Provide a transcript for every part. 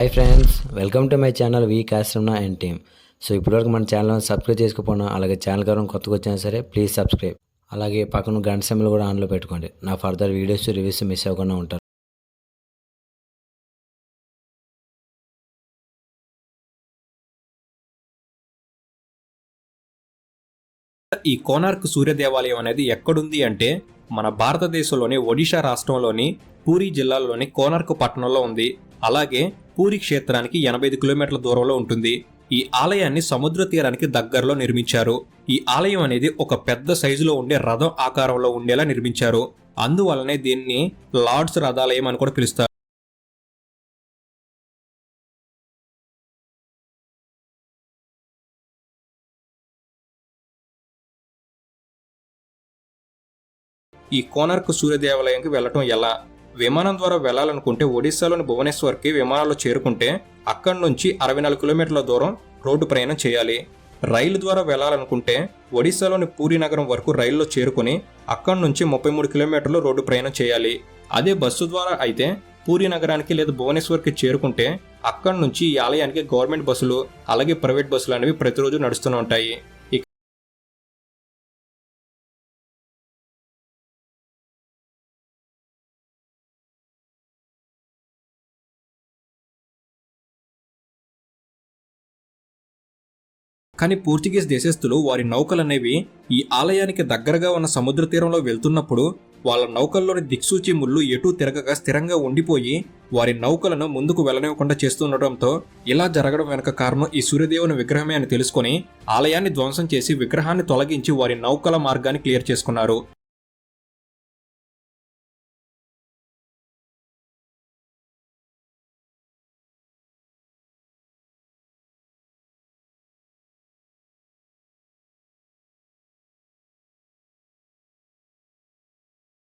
Hi friends, welcome to my channel వి కాస్ట్రమ్నా and team. So ఇప్పటివరకు మన ఛానల్ సబ్స్క్రైబ్ చేసుకోకపోయినా, అలాగే ఛానల్ ఎవరైనా కొత్తగా వచ్చినా సరే ప్లీజ్ సబ్స్క్రైబ్. అలాగే పక్కన గంట సింబల్ కూడా ఆన్లో పెట్టుకోండి. నా ఫర్దర్ వీడియోస్ రివ్యూస్ మిస్ అవ్వకుండా ఉంటారు. ఈ కోనార్క్ సూర్య దేవాలయం అనేది ఎక్కడుంది అంటే మన భారతదేశంలోని ఒడిషా రాష్ట్రంలోని పూరి జిల్లాలోని కోనార్క్ పట్టణంలో ఉంది. అలాగే పూరి క్షేత్రానికి 85 కిలోమీటర్ల దూరంలో ఉంటుంది. ఈ ఆలయాన్ని సముద్ర తీరానికి దగ్గరలో నిర్మించారు. ఈ ఆలయం అనేది ఒక పెద్ద సైజులో ఉండే రథం ఆకారంలో ఉండేలా నిర్మించారు. అందువల్లనే దీన్ని లార్డ్స్ రథాలయం అని కూడా పిలుస్తారు. ఈ కోనార్క్ సూర్య దేవాలయంకి వెళ్ళటం ఎలా? విమానం ద్వారా వెళ్లాలనుకుంటే ఒడిశాలోని భువనేశ్వర్కి విమానాల్లో చేరుకుంటే అక్కడి నుంచి 64 కిలోమీటర్ల దూరం రోడ్డు ప్రయాణం చేయాలి. రైలు ద్వారా వెళ్లాలనుకుంటే ఒడిశాలోని పూరి నగరం వరకు రైల్లో చేరుకుని అక్కడి నుంచి 33 కిలోమీటర్లు రోడ్డు ప్రయాణం చేయాలి. అదే బస్సు ద్వారా అయితే పూరి నగరానికి లేదా భువనేశ్వర్కి చేరుకుంటే అక్కడి నుంచి ఈ ఆలయానికి గవర్నమెంట్ బస్సులు అలాగే ప్రైవేట్ బస్సులు అనేవి ప్రతిరోజు నడుస్తూనే ఉంటాయి. కానీ పోర్చుగీస్ దేశస్థులు వారి నౌకలనేవి ఈ ఆలయానికి దగ్గరగా ఉన్న సముద్ర తీరంలో వెళ్తున్నప్పుడు వాళ్ళ నౌకల్లోని దిక్సూచి ముళ్ళు ఎటూ తిరగక స్థిరంగా ఉండిపోయి వారి నౌకలను ముందుకు వెళ్లనివ్వకుండా చేస్తుండటంతో ఇలా జరగడం వెనుక కారణం ఈ సూర్యదేవుని విగ్రహమే అని తెలుసుకుని ఆలయాన్ని ధ్వంసం చేసి విగ్రహాన్ని తొలగించి వారి నౌకల మార్గాన్ని క్లియర్ చేసుకున్నారు.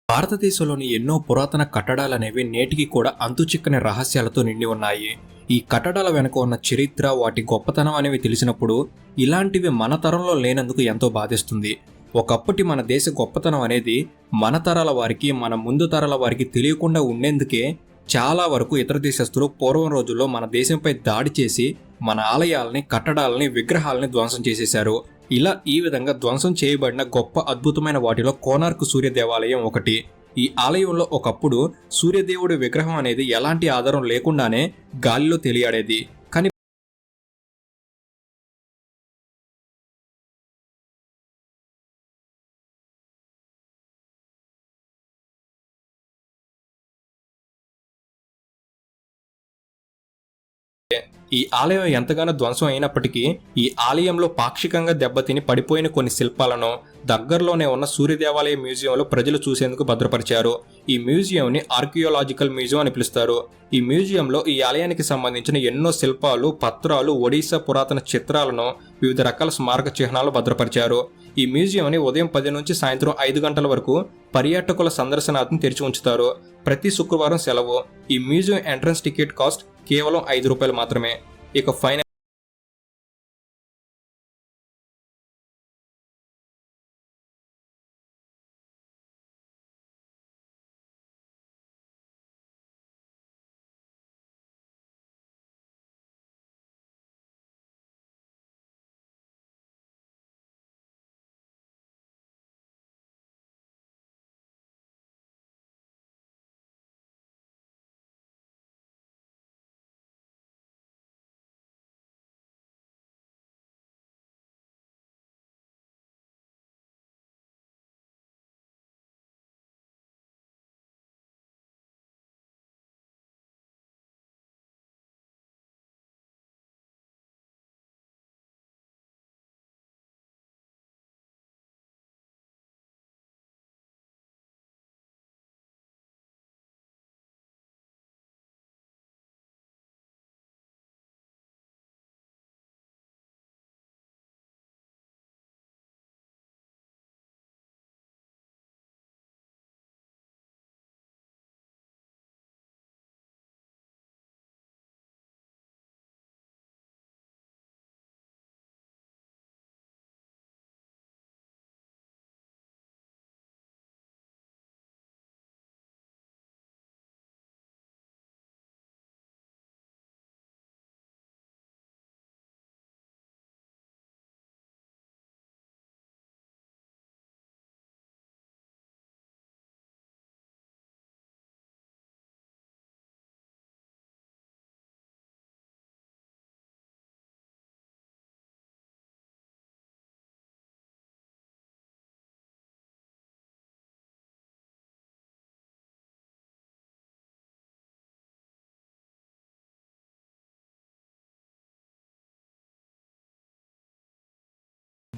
భారతదేశంలోని ఎన్నో పురాతన కట్టడాలనేవి నేటికి కూడా అంతుచిక్కని రహస్యాలతో నిండి ఉన్నాయి. ఈ కట్టడాల వెనుక ఉన్న చరిత్ర, వాటి గొప్పతనం అనేవి తెలిసినప్పుడు ఇలాంటివి మన తరంలో లేనందుకు ఎంతో బాధిస్తుంది. ఒకప్పటి మన దేశ గొప్పతనం అనేది మన తరాల వారికి, మన ముందు తరాల వారికి తెలియకుండా ఉండేందుకే చాలా వరకు ఇతర దేశస్తులు పూర్వం రోజుల్లో మన దేశంపై దాడి చేసి మన ఆలయాలని, కట్టడాలని, విగ్రహాలని ధ్వంసం చేసేశారు. ఇలా ఈ విధంగా ధ్వంసం చేయబడిన గొప్ప అద్భుతమైన వాటిలో కోనార్క్ సూర్య దేవాలయం ఒకటి. ఈ ఆలయంలో ఒకప్పుడు సూర్యదేవుడి విగ్రహం అనేది ఎలాంటి ఆధారం లేకుండానే గాలిలో తేలియాడేది. కానీ ఈ ఆలయం ఎంతగానో ధ్వంసం అయినప్పటికీ ఈ ఆలయంలో పాక్షికంగా దెబ్బతిని పడిపోయిన కొన్ని శిల్పాలను దగ్గరలోనే ఉన్న సూర్యదేవాలయ మ్యూజియంలో ప్రజలు చూసేందుకు భద్రపరిచారు. ఈ మ్యూజియంని ఆర్కియోలాజికల్ మ్యూజియం అని పిలుస్తారు. ఈ మ్యూజియంలో ఈ ఆలయానికి సంబంధించిన ఎన్నో శిల్పాలు, పత్రాలు, ఒడిశా పురాతన చిత్రాలను, వివిధ రకాల స్మారక చిహ్నాలు భద్రపరిచారు. ఈ మ్యూజియంని ఉదయం 10 నుంచి సాయంత్రం 5 గంటల వరకు పర్యాటకుల సందర్శనార్థం తెరిచి ఉంచుతారు. ప్రతి శుక్రవారం సెలవు. ఈ మ్యూజియం ఎంట్రన్స్ టికెట్ కాస్ట్ కేవలం ₹5 మాత్రమే. ఇక ఫైనల్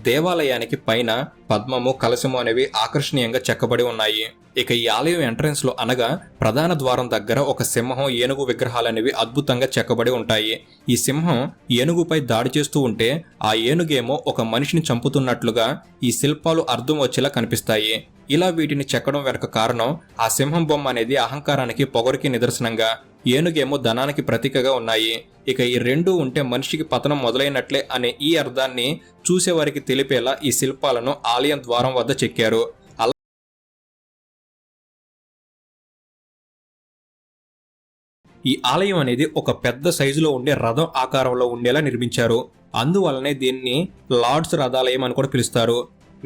దేవాలయానికి పైన పద్మము, కలశము అనేవి ఆకర్షణీయంగా చెక్కబడి ఉన్నాయి. ఇక ఈ ఆలయం ఎంట్రన్స్ లో అనగా ప్రధాన ద్వారం దగ్గర ఒక సింహం, ఏనుగు విగ్రహాలు అనేవి అద్భుతంగా చెక్కబడి ఉంటాయి. ఈ సింహం ఏనుగుపై దాడి చేస్తూ ఉంటే ఆ ఏనుగేమో ఒక మనిషిని చంపుతున్నట్లుగా ఈ శిల్పాలు అర్థం వచ్చేలా కనిపిస్తాయి. ఇలా వీటిని చెక్కడం వెనక కారణం ఆ సింహం బొమ్మ అనేది అహంకారానికి, పొగరుకి నిదర్శనంగా, ఏనుగేమో ధనానికి ప్రతీకగా ఉన్నాయి. ఇక ఈ రెండూ ఉంటే మనిషికి పతనం మొదలైనట్లే అనే ఈ అర్థాన్ని చూసేవారికి తెలిపేలా ఈ శిల్పాలను ఆలయం ద్వారం వద్ద చెక్కారు. ఈ ఆలయం అనేది ఒక పెద్ద సైజులో ఉండే రథం ఆకారంలో ఉండేలా నిర్మించారు. అందువల్లనే దీన్ని లార్డ్స్ రథాలయం అని కూడా పిలుస్తారు.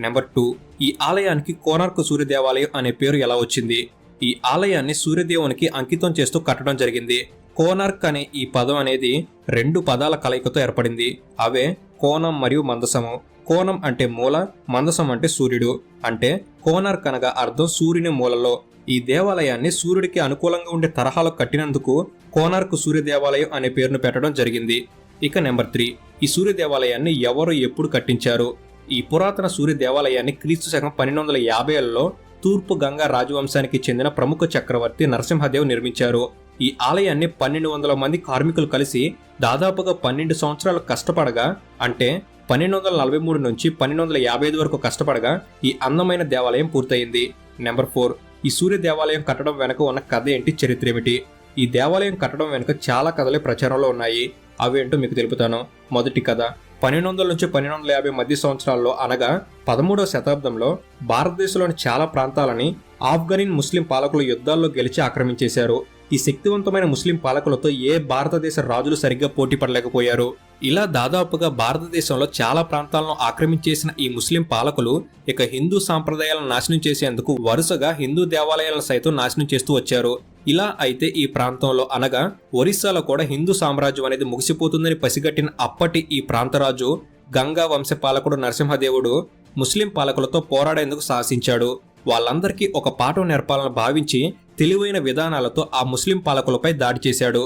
నెంబర్ 2, ఈ ఆలయానికి కోనార్క్ సూర్య దేవాలయం అనే పేరు ఎలా వచ్చింది? ఈ ఆలయాన్ని సూర్యదేవునికి అంకితం చేస్తూ కట్టడం జరిగింది. కోనార్క్ అనే ఈ పదం అనేది 2 పదాల కలయికతో ఏర్పడింది. అవే కోణం మరియు మందసము. కోణం అంటే మూల, మందసం అంటే సూర్యుడు. అంటే కోనార్క్ అనగా అర్థం సూర్యుని మూలలో. ఈ దేవాలయాన్ని సూర్యుడికి అనుకూలంగా ఉండే తరహాలో కట్టినందుకు కోనార్క్ సూర్య దేవాలయం అనే పేరును పెట్టడం జరిగింది. ఇక నెంబర్ 3, ఈ సూర్య దేవాలయాన్ని ఎవరు ఎప్పుడు కట్టించారు? ఈ పురాతన సూర్య దేవాలయాన్ని క్రీస్తు శకం 1250లలో తూర్పు గంగా రాజవంశానికి చెందిన ప్రముఖ చక్రవర్తి నరసింహదేవ్ నిర్మించారు. ఈ ఆలయాన్ని 1200 మంది కార్మికులు కలిసి దాదాపుగా 12 సంవత్సరాలు కష్టపడగా, అంటే 1243 నుంచి 1255 వరకు కష్టపడగా ఈ అందమైన దేవాలయం పూర్తయింది. నెంబర్ 4, ఈ సూర్య దేవాలయం కట్టడం వెనుక ఉన్న కథ ఏంటి, చరిత్ర ఏమిటి? ఈ దేవాలయం కట్టడం వెనుక చాలా కథలే ప్రచారంలో ఉన్నాయి. అవేంటో మీకు తెలుపుతాను. మొదటి కథ 1200 నుంచి 1250 మధ్య సంవత్సరాల్లో అనగా 13వ శతాబ్దంలో భారతదేశంలోని చాలా ప్రాంతాలని ఆఫ్ఘన్ ముస్లిం పాలకులు యుద్ధాల్లో గెలిచి ఆక్రమించేశారు. ఈ శక్తివంతమైన ముస్లిం పాలకులతో ఏ భారతదేశ రాజులు సరిగ్గా పోటీ పడలేకపోయారు. ఇలా దాదాపుగా భారతదేశంలో చాలా ప్రాంతాలను ఆక్రమించేసిన ఈ ముస్లిం పాలకులు ఇక హిందూ సాంప్రదాయాలను నాశనం చేసేందుకు వరుసగా హిందూ దేవాలయాలను సైతం నాశనం చేస్తూ వచ్చారు. ఇలా అయితే ఈ ప్రాంతంలో అనగా ఒరిస్సాలో కూడా హిందూ సామ్రాజ్యం అనేది ముగిసిపోతుందని పసిగట్టిన అప్పటి ఈ ప్రాంతరాజు గంగా వంశ పాలకుడు నరసింహదేవుడు ముస్లిం పాలకులతో పోరాడేందుకు సాహసించాడు. వాళ్ళందరికీ ఒక పాఠం నేర్పాలని భావించి తెలివైన విధానాలతో ఆ ముస్లిం పాలకులపై దాడి చేశాడు.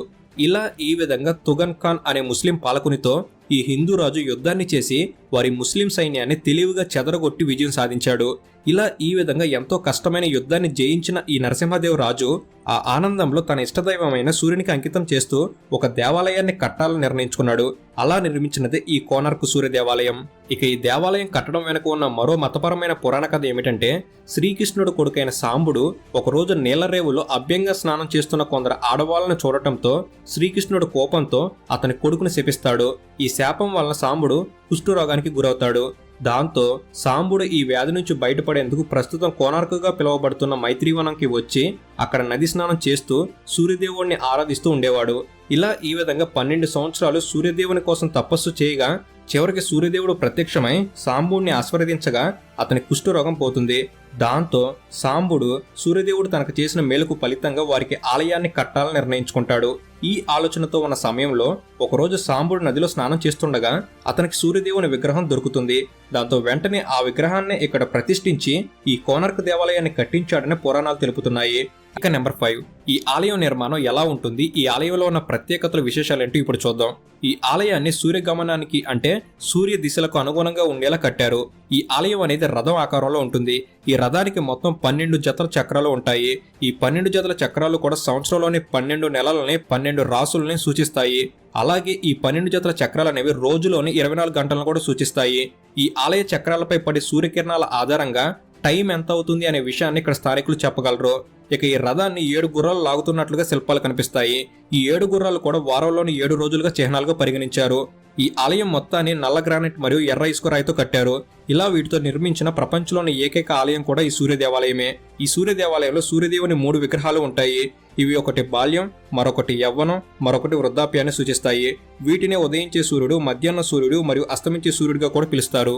ఇలా ఈ విధంగా తుగన్ ఖాన్ అనే ముస్లిం పాలకునితో ఈ హిందూ రాజు యుద్ధాన్ని చేసి వారి ముస్లిం సైన్యాన్ని తెలివిగా చెదరగొట్టి విజయం సాధించాడు. ఇలా ఈ విధంగా ఎంతో కష్టమైన యుద్ధాన్ని జయించిన ఈ నరసింహదేవ్ రాజు ఆ ఆనందంలో తన ఇష్టదైవమైన సూర్యునికి అంకితం చేస్తూ ఒక దేవాలయాన్ని కట్టాలని నిర్ణయించుకున్నాడు. అలా నిర్మించినదే ఈ కోనార్క్ సూర్య దేవాలయం. ఇక ఈ దేవాలయం కట్టడం వెనుక ఉన్న మరో మతపరమైన పురాణ కథ ఏమిటంటే, శ్రీకృష్ణుడు కొడుకైన సాంబుడు ఒకరోజు నీలరేవులో అభ్యంగ స్నానం చేస్తున్న కొందరు ఆడవాళ్లను చూడటంతో శ్రీకృష్ణుడు కోపంతో అతని కొడుకుని శపిస్తాడు. ఈ శాపం వలన సాంబుడు కుష్ఠరోగానికి గురవుతాడు. దాంతో సాంబుడు ఈ వ్యాధి నుంచి బయటపడేందుకు ప్రస్తుతం కోనార్కుగా పిలువబడుతున్న మైత్రీవనంకి వచ్చి అక్కడ నది స్నానం చేస్తూ సూర్యదేవుడిని ఆరాధిస్తూ ఉండేవాడు. ఇలా ఈ విధంగా 12 సంవత్సరాలు సూర్యదేవుని కోసం తపస్సు చేయగా చివరికి సూర్యదేవుడు ప్రత్యక్షమై సాంబుడిని ఆశీర్వదించగా అతని కుష్ఠరోగం పోతుంది. దాంతో సాంబుడు సూర్యదేవుడు తనకు చేసిన మేలుకు ఫలితంగా వారికి ఆలయాన్ని కట్టాలని నిర్ణయించుకుంటాడు. ఈ ఆలోచనతో ఉన్న సమయంలో ఒకరోజు సాంబుడు నదిలో స్నానం చేస్తుండగా అతనికి సూర్యదేవుని విగ్రహం దొరుకుతుంది. దాంతో వెంటనే ఆ విగ్రహాన్ని ఇక్కడ ప్రతిష్ఠించి ఈ కోనార్క్ దేవాలయాన్ని కట్టించాడని పురాణాలు తెలుపుతున్నాయి. ఇక నెంబర్ 5, ఈ ఆలయం నిర్మాణం ఎలా ఉంటుంది, ఈ ఆలయంలో ఉన్న ప్రత్యేకతలు, విశేషాలేంటో ఇప్పుడు చూద్దాం. ఈ ఆలయాన్ని సూర్యగమనానికి అంటే సూర్య దిశలకు అనుగుణంగా ఉండేలా కట్టారు. ఈ ఆలయం అనేది రథం ఆకారంలో ఉంటుంది. ఈ రథానికి మొత్తం 12 జతల చక్రాలు ఉంటాయి. ఈ 12 జతల చక్రాలు కూడా సంవత్సరంలోని 12 నెలలని 12 రాసులని సూచిస్తాయి. అలాగే ఈ 12 జతల చక్రాలు అనేవి రోజులోని 24 గంటలను కూడా సూచిస్తాయి. ఈ ఆలయ చక్రాలపై పడే సూర్యకిరణాల ఆధారంగా టైం ఎంత అవుతుంది అనే విషయాన్ని ఇక్కడ స్థానికులు చెప్పగలరు. ఇక ఈ రథాన్ని 7 గుర్రాలు లాగుతున్నట్లుగా శిల్పాలు కనిపిస్తాయి. ఈ 7 గుర్రాలు కూడా వారంలోని 7 రోజులుగా చిహ్నాలుగా పరిగణించారు. ఈ ఆలయం మొత్తాన్ని నల్ల గ్రానైట్ మరియు ఎర్ర ఇసుక రాయితో కట్టారు. ఇలా వీటితో నిర్మించిన ప్రపంచంలోని ఏకైక ఆలయం కూడా ఈ సూర్య దేవాలయమే. ఈ సూర్య దేవాలయంలో సూర్యదేవుని 3 విగ్రహాలు ఉంటాయి. ఇవి ఒకటి బాల్యం, మరొకటి యవ్వనం, మరొకటి వృద్ధాప్యాన్ని సూచిస్తాయి. వీటిని ఉదయించే సూర్యుడు, మధ్యాహ్న సూర్యుడు మరియు అస్తమించే సూర్యుడిగా కూడా పిలుస్తారు.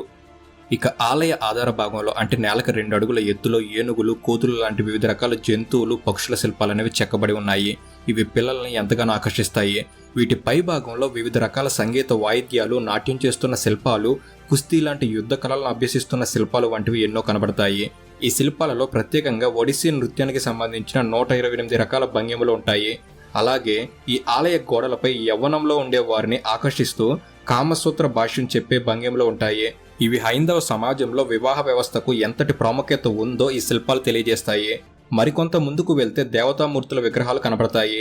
ఇక ఆలయ ఆధార భాగంలో అంటే నేలకు 2 అడుగుల ఎత్తులో ఏనుగులు, కోతులు లాంటి వివిధ రకాల జంతువులు, పక్షుల శిల్పాలు అనేవి చెక్కబడి ఉన్నాయి. ఇవి పిల్లల్ని ఎంతగానో ఆకర్షిస్తాయి. వీటి పై భాగంలో వివిధ రకాల సంగీత వాయిద్యాలు, నాట్యం చేస్తున్న శిల్పాలు, కుస్తీ లాంటి యుద్ధ కళలను అభ్యసిస్తున్న శిల్పాలు వంటివి ఎన్నో కనబడతాయి. ఈ శిల్పాలలో ప్రత్యేకంగా ఒడిస్సీ నృత్యానికి సంబంధించిన 128 రకాల భంగిమలు ఉంటాయి. అలాగే ఈ ఆలయ గోడలపై యవ్వనంలో ఉండే వారిని ఆకర్షిస్తూ కామసూత్ర భాష్యం చెప్పే భంగిమలు ఉంటాయి. ఇవి హైందవ సమాజంలో వివాహ వ్యవస్థకు ఎంతటి ప్రాముఖ్యత ఉందో ఈ శిల్పాలు తెలియజేస్తాయి. మరికొంత ముందుకు వెళ్తే దేవతామూర్తుల విగ్రహాలు కనబడతాయి.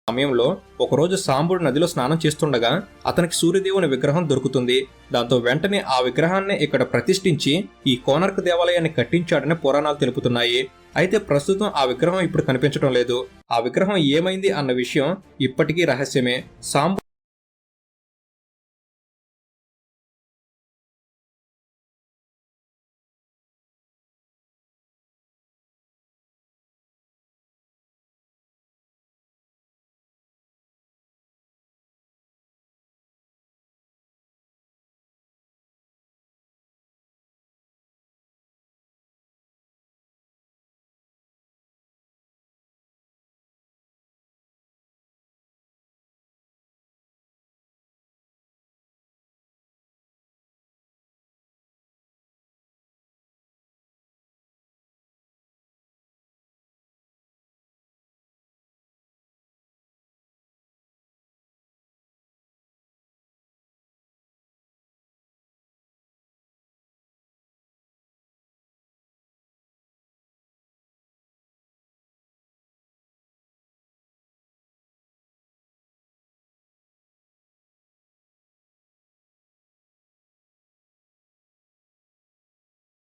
సమయంలో ఒకరోజు సాంబుడు నదిలో స్నానం చేస్తుండగా అతనికి సూర్యదేవుని విగ్రహం దొరుకుతుంది. దాంతో వెంటనే ఆ విగ్రహాన్ని ఇక్కడ ప్రతిష్ఠించి ఈ కోణార్క్ దేవాలయాన్ని కట్టించాడని పురాణాలు తెలుపుతున్నాయి. అయితే ప్రస్తుతం ఆ విగ్రహం ఇప్పుడు కనిపించడం లేదు. ఆ విగ్రహం ఏమైంది అన్న విషయం ఇప్పటికీ రహస్యమే. సాంబు